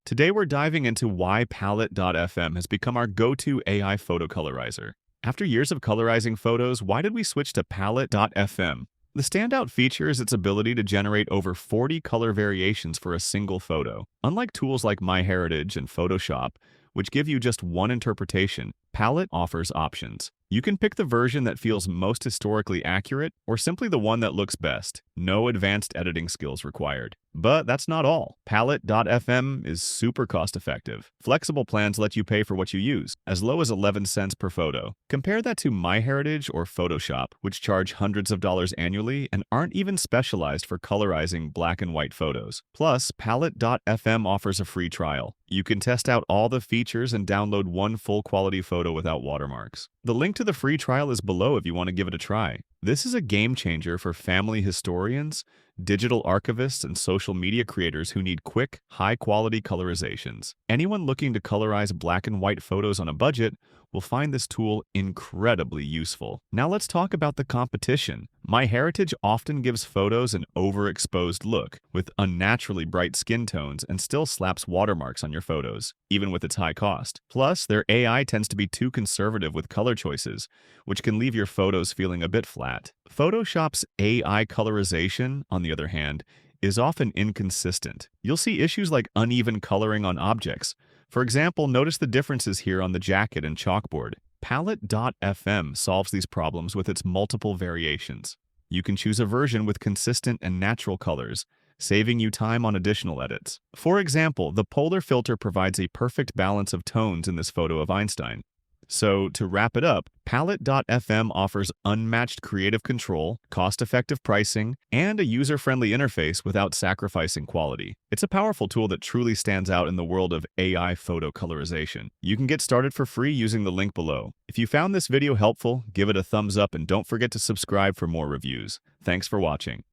Today we're diving into why Palette.fm has become our go-to AI photo colorizer. After years of colorizing photos, why did we switch to Palette.fm? The standout feature is its ability to generate over 40 color variations for a single photo. Unlike tools like MyHeritage and Photoshop, which give you just one interpretation, Palette offers options. You can pick the version that feels most historically accurate or simply the one that looks best. No advanced editing skills required. But that's not all. Palette.fm is super cost-effective. Flexible plans let you pay for what you use, as low as 11 cents per photo. Compare that to MyHeritage or Photoshop, which charge hundreds of dollars annually and aren't even specialized for colorizing black and white photos. Plus, Palette.fm offers a free trial. You can test out all the features and download one full-quality photo without watermarks. The link to the free trial is below if you want to give it a try. This is a game changer for family historians, digital archivists, and social media creators who need quick, high-quality colorizations. Anyone looking to colorize black and white photos on a budget will find this tool incredibly useful. Now let's talk about the competition. MyHeritage often gives photos an overexposed look, with unnaturally bright skin tones and still slaps watermarks on your photos, even with its high cost. Plus, their AI tends to be too conservative with color choices, which can leave your photos feeling a bit flat. Photoshop's AI colorization, on the other hand, is often inconsistent. You'll see issues like uneven coloring on objects. For example, notice the differences here on the jacket and chalkboard. Palette.fm solves these problems with its multiple variations. You can choose a version with consistent and natural colors, saving you time on additional edits. For example, the polar filter provides a perfect balance of tones in this photo of Einstein. So, to wrap it up, Palette.fm offers unmatched creative control, cost-effective pricing, and a user-friendly interface without sacrificing quality. It's a powerful tool that truly stands out in the world of AI photo colorization. You can get started for free using the link below. If you found this video helpful, give it a thumbs up and don't forget to subscribe for more reviews. Thanks for watching.